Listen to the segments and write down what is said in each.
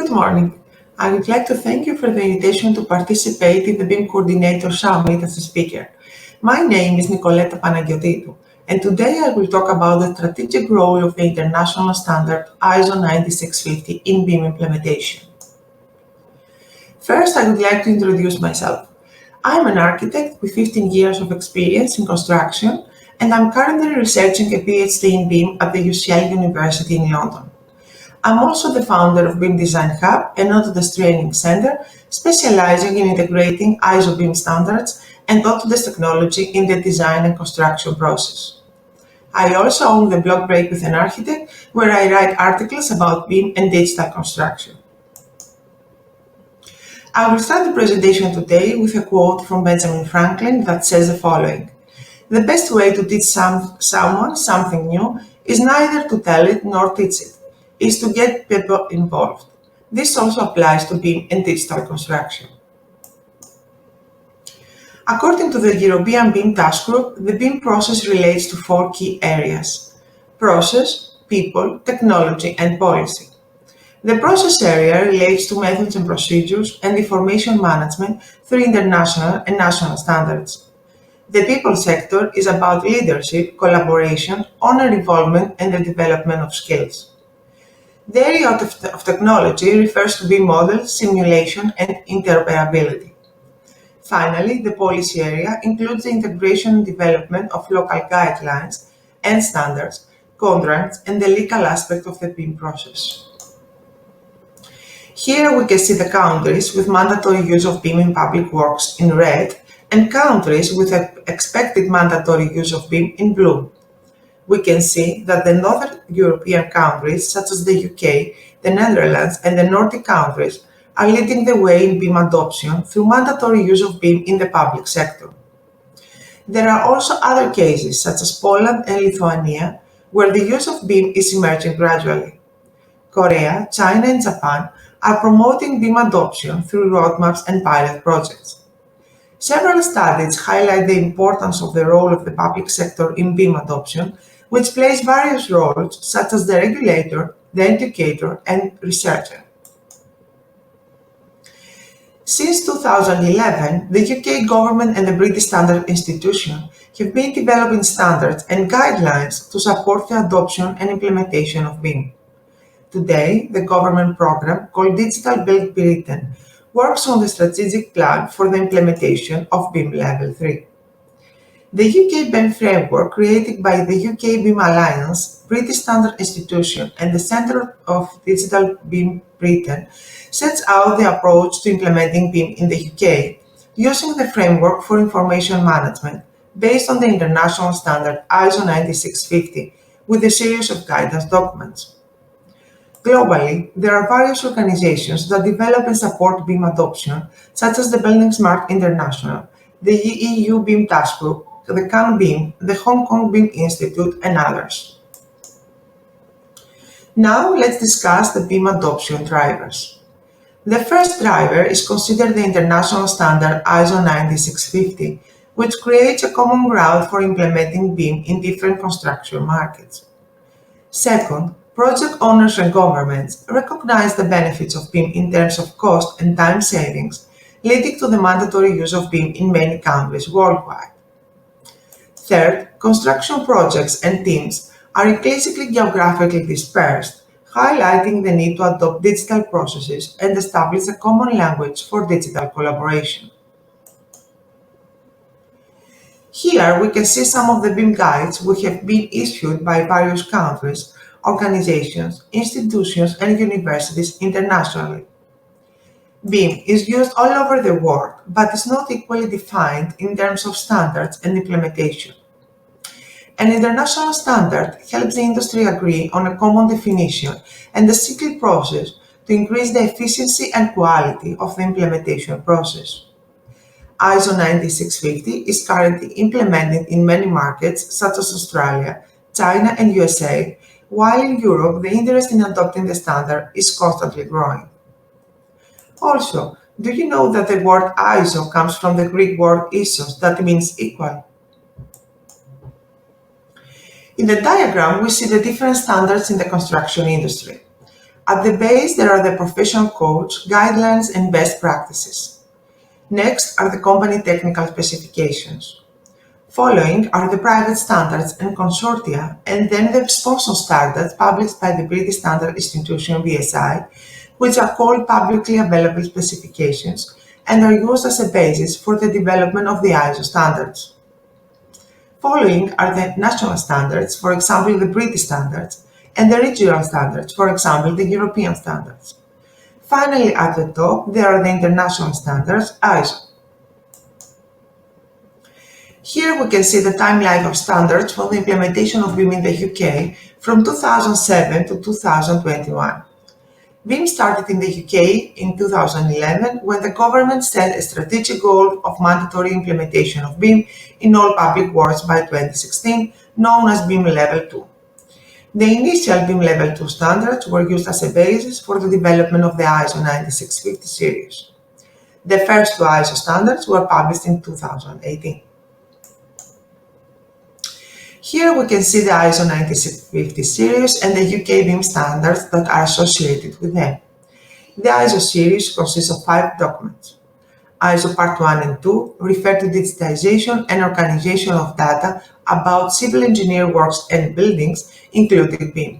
Good morning. I would like to thank you for the invitation to participate in the BIM Coordinators Summit as a speaker. My name is Nicoleta Panagiotitou, and today I will talk about the strategic role of the international standard ISO 9650 in BIM implementation. First, I would like to introduce myself. I'm an architect with 15 years of experience in construction, and I'm currently researching a PhD in BIM at the UCL University in London. I'm also the founder of BIM Design Hub, an Autodesk training center specializing in integrating ISO BIM standards and Autodesk technology in the design and construction process. I also own the blog Break with an Architect, where I write articles about BIM and digital construction. I will start the presentation today with a quote from Benjamin Franklin that says the following: "The best way to teach someone something new is neither to tell it nor teach it, is to get people involved." This also applies to BIM and digital construction. According to the European BIM Task Group, the BIM process relates to four key areas: process, people, technology, and policy. The process area relates to methods and procedures and information management through international and national standards. The people sector is about leadership, collaboration, owner involvement, and the development of skills. The area of technology refers to BIM models, simulation, and interoperability. Finally, the policy area includes the integration and development of local guidelines and standards, contracts, and the legal aspect of the BIM process. Here we can see the countries with mandatory use of BIM in public works in red and countries with expected mandatory use of BIM in blue. We can see that the Northern European countries, such as the UK, the Netherlands, and the Nordic countries, are leading the way in BIM adoption through mandatory use of BIM in the public sector. There are also other cases, such as Poland and Lithuania, where the use of BIM is emerging gradually. Korea, China, and Japan are promoting BIM adoption through roadmaps and pilot projects. Several studies highlight the importance of the role of the public sector in BIM adoption, which plays various roles such as the regulator, the educator, and researcher. Since 2011, the UK government and the British Standard Institution have been developing standards and guidelines to support the adoption and implementation of BIM. Today, the government program called Digital Build Britain works on the strategic plan for the implementation of BIM Level 3. The UK BIM framework, created by the UK BIM Alliance, British Standard Institution, and the Centre of Digital BIM Britain, sets out the approach to implementing BIM in the UK, using the framework for information management based on the international standard ISO 9650, with a series of guidance documents. Globally, there are various organizations that develop and support BIM adoption, such as the Building Smart International, the EU BIM Task Group, the Cannes BIM, the Hong Kong BIM Institute, and others. Now, let's discuss the BIM adoption drivers. The first driver is considered the international standard ISO 9650, which creates a common ground for implementing BIM in different construction markets. Second, project owners and governments recognize the benefits of BIM in terms of cost and time savings, leading to the mandatory use of BIM in many countries worldwide. Third, construction projects and teams are increasingly geographically dispersed, highlighting the need to adopt digital processes and establish a common language for digital collaboration. Here we can see some of the BIM guides which have been issued by various countries, organizations, institutions, and universities internationally. BIM is used all over the world, but is not equally defined in terms of standards and implementation. An international standard helps the industry agree on a common definition and a single process to increase the efficiency and quality of the implementation process. ISO 9650 is currently implemented in many markets such as Australia, China, and USA, while in Europe the interest in adopting the standard is constantly growing. Also, do you know that the word ISO comes from the Greek word isos, that means equal? In the diagram, we see the different standards in the construction industry. At the base, there are the professional codes, guidelines, and best practices. Next are the company technical specifications. Following are the private standards and consortia, and then the sponsor standards published by the British Standard Institution (BSI), which are called publicly available specifications and are used as a basis for the development of the ISO standards. Following are the national standards, for example the British standards, and the regional standards, for example the European standards. Finally, at the top, there are the international standards, ISO. Here we can see the timeline of standards for the implementation of BIM in the UK from 2007 to 2021. BIM started in the UK in 2011 when the government set a strategic goal of mandatory implementation of BIM in all public works by 2016, known as BIM Level 2. The initial BIM Level 2 standards were used as a basis for the development of the ISO 9650 series. The first two ISO standards were published in 2018. Here we can see the ISO 9650 series and the UK BIM standards that are associated with them. The ISO series consists of 5 documents. ISO Part 1 and 2 refer to digitization and organization of data about civil engineer works and buildings, including BIM.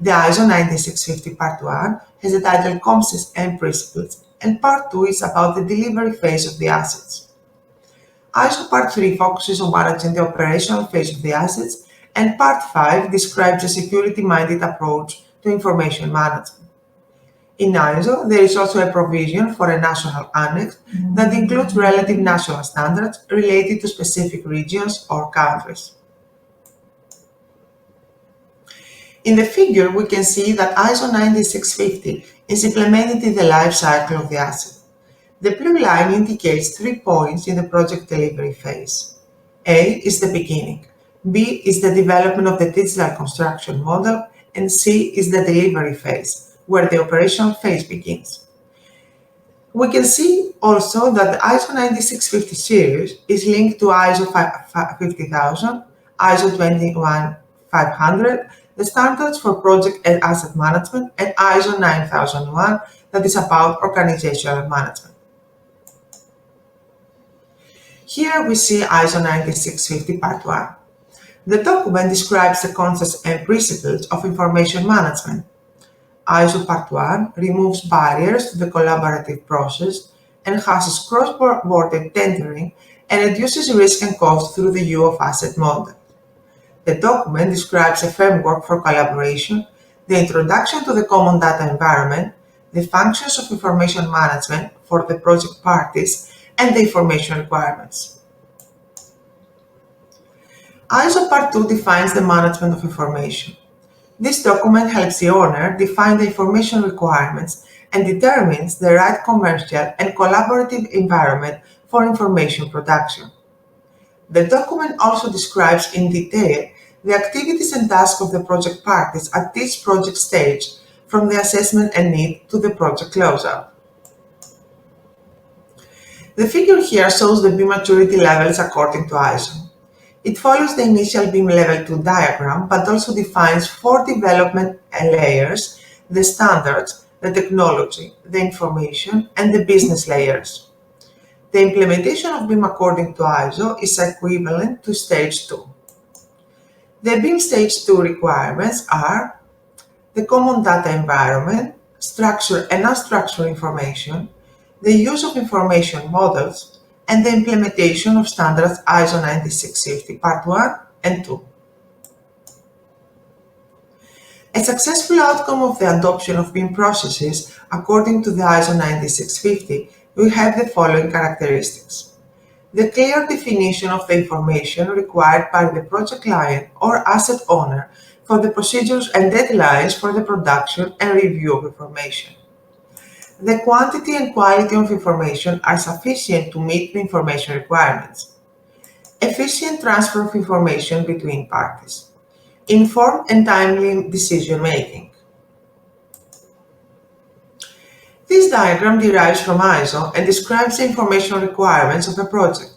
The ISO 9650 Part 1 has the title Concepts and Principles, and Part 2 is about the delivery phase of the assets. ISO Part 3 focuses on managing the operational phase of the assets, and Part 5 describes a security-minded approach to information management. In ISO, there is also a provision for a national annex that includes relative national standards related to specific regions or countries. In the figure, we can see that ISO 9650 is implemented in the life cycle of the asset. The blue line indicates 3 points in the project delivery phase. A is the beginning, B is the development of the digital construction model, and C is the delivery phase, where the operational phase begins. We can see also that the ISO 9650 series is linked to ISO 50000, ISO 21500, the standards for project and asset management, and ISO 9001 that is about organizational management. Here we see ISO 9650 Part 1. The document describes the concepts and principles of information management. ISO Part 1 removes barriers to the collaborative process, enhances cross-border tendering, and reduces risk and cost through the use of asset model. The document describes a framework for collaboration, the introduction to the common data environment, the functions of information management for the project parties, and the information requirements. ISO Part 2 defines the management of information. This document helps the owner define the information requirements and determines the right commercial and collaborative environment for information production. The document also describes in detail the activities and tasks of the project parties at each project stage, from the assessment and need to the project closeout. The figure here shows the BIM maturity levels according to ISO. It follows the initial BIM Level 2 diagram, but also defines 4 development layers: the standards, the technology, the information, and the business layers. The implementation of BIM according to ISO is equivalent to Stage 2. The BIM Stage 2 requirements are the common data environment, structured and unstructured information, the use of information models, and the implementation of standards ISO 9650 Part 1 and 2. A successful outcome of the adoption of BIM processes according to the ISO 9650 will have the following characteristics: the clear definition of the information required by the project client or asset owner for the procedures and deadlines for the production and review of information. The quantity and quality of information are sufficient to meet the information requirements. Efficient transfer of information between parties. Informed and timely decision making. This diagram derives from ISO and describes the information requirements of a project.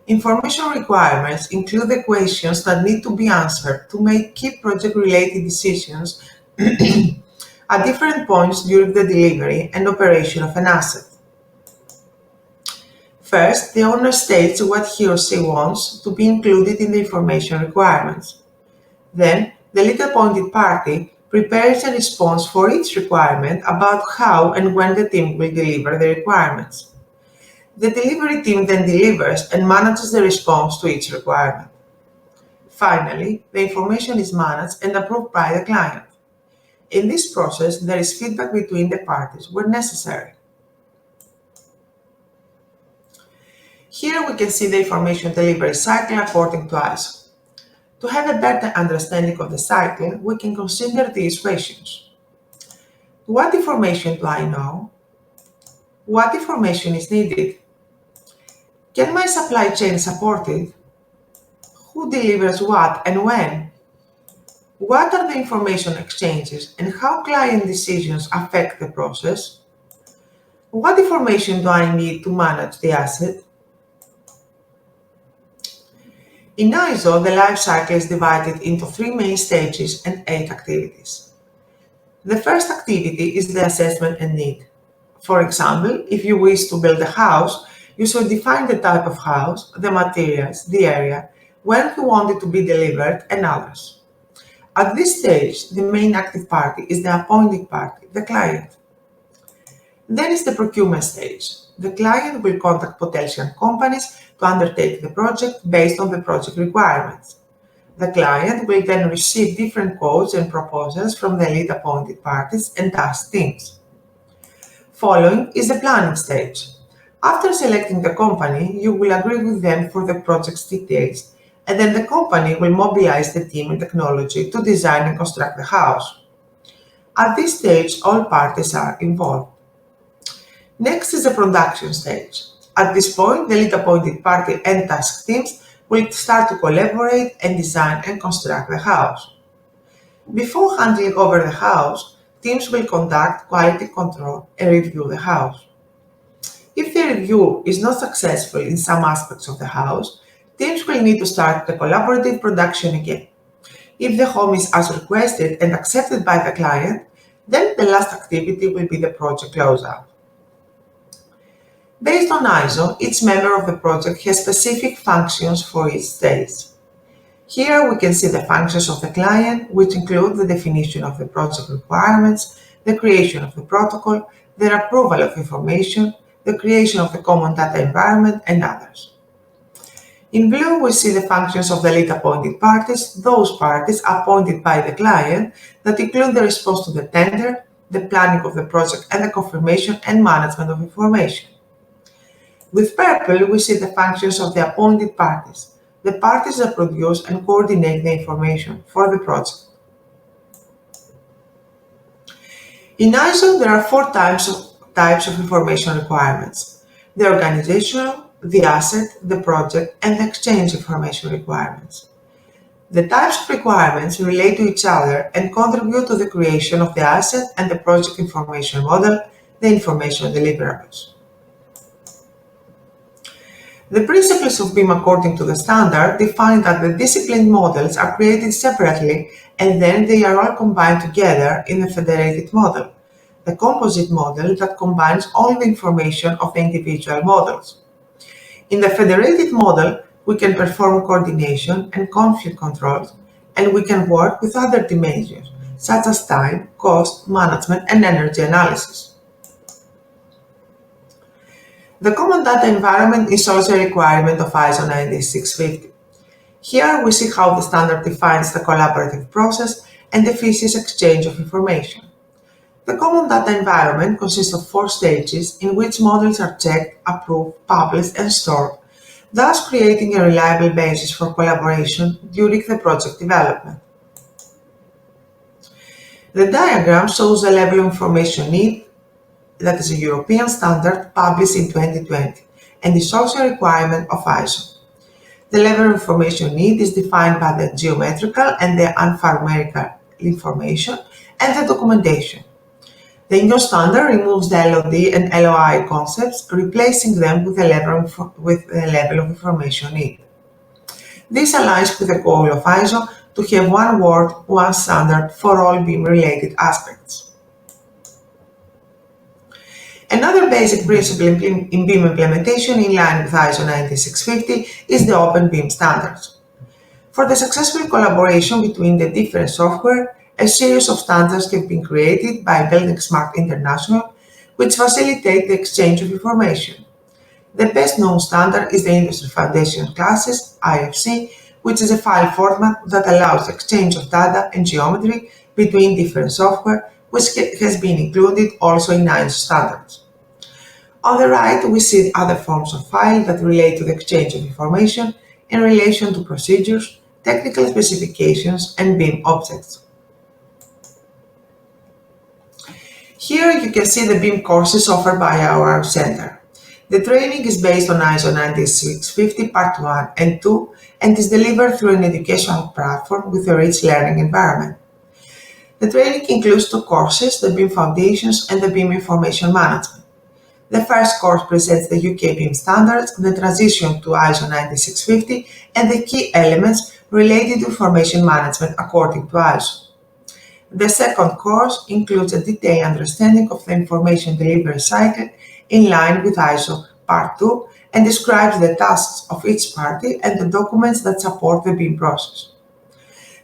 Information requirements include the questions that need to be answered to make key project-related decisions at different points during the delivery and operation of an asset. First, the owner states what he or she wants to be included in the information requirements. Then, the lead appointed party prepares a response for each requirement about how and when the team will deliver the requirements. The delivery team then delivers and manages the response to each requirement. Finally, the information is managed and approved by the client. In this process, there is feedback between the parties where necessary. Here we can see the information delivery cycle according to ISO. To have a better understanding of the cycle, we can consider these questions. What information do I know? What information is needed? Can my supply chain support it? Who delivers what and when? What are the information exchanges and how client decisions affect the process? What information do I need to manage the asset? In ISO, the life cycle is divided into 3 main stages and 8 activities. The first activity is the assessment and need. For example, if you wish to build a house, you should define the type of house, the materials, the area, when you want it to be delivered, and others. At this stage, the main active party is the appointing party, the client. Then is the procurement stage. The client will contact potential companies to undertake the project based on the project requirements. The client will then receive different quotes and proposals from the lead appointed parties and task teams. Following is the planning stage. After selecting the company, you will agree with them for the project's details, and then the company will mobilize the team and technology to design and construct the house. At this stage, all parties are involved. Next is the production stage. At this point, the lead appointed party and task teams will start to collaborate and design and construct the house. Before handing over the house, teams will conduct quality control and review the house. If the review is not successful in some aspects of the house, teams will need to start the collaborative production again. If the home is as requested and accepted by the client, then the last activity will be the project closeout. Based on ISO, each member of the project has specific functions for each stage. Here we can see the functions of the client, which include the definition of the project requirements, the creation of the protocol, the approval of information, the creation of the common data environment, and others. In blue, we see the functions of the lead appointed parties, those parties appointed by the client that include the response to the tender, the planning of the project, and the confirmation and management of information. With purple, we see the functions of the appointed parties, the parties that produce and coordinate the information for the project. In ISO, there are 4 types of information requirements: the organizational, the asset, the project, and the exchange information requirements. The types of requirements relate to each other and contribute to the creation of the asset and the project information model, the information deliverables. The principles of BIM according to the standard define that the disciplined models are created separately and then they are all combined together in a federated model, the composite model that combines all the information of the individual models. In the federated model, we can perform coordination and conflict controls, and we can work with other dimensions, such as time, cost, management, and energy analysis. The common data environment is also a requirement of ISO 9650. Here we see how the standard defines the collaborative process and the efficient exchange of information. The common data environment consists of 4 stages in which models are checked, approved, published, and stored, thus creating a reliable basis for collaboration during the project development. The diagram shows the level of information need that is a European standard published in 2020 and is also a requirement of ISO. The level of information need is defined by the geometrical and the alphanumerical information and the documentation. The ISO standard removes the LOD and LOI concepts, replacing them with the level of information need. This aligns with the goal of ISO to have one word, one standard for all BIM-related aspects. Another basic principle in BIM implementation in line with ISO 19650 is the Open BIM standards. For the successful collaboration between the different software, a series of standards have been created by Building Smart International, which facilitate the exchange of information. The best known standard is the Industry Foundation Classes, IFC, which is a file format that allows exchange of data and geometry between different software, which has been included also in ISO standards. On the right, we see other forms of file that relate to the exchange of information in relation to procedures, technical specifications, and BIM objects. Here you can see the BIM courses offered by our center. The training is based on ISO 9650 Part 1 and 2 and is delivered through an educational platform with a rich learning environment. The training includes two courses, the BIM Foundations and the BIM Information Management. The first course presents the UK BIM standards, the transition to ISO 9650, and the key elements related to information management according to ISO. The second course includes a detailed understanding of the information delivery cycle in line with ISO Part 2 and describes the tasks of each party and the documents that support the BIM process.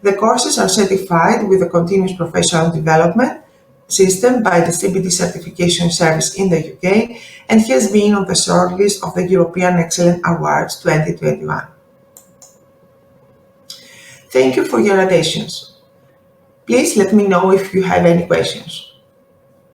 The courses are certified with a continuous professional development system by the CBD Certification Service in the UK and has been on the shortlist of the European Excellence Awards 2021. Thank you for your attention. Please let me know if you have any questions.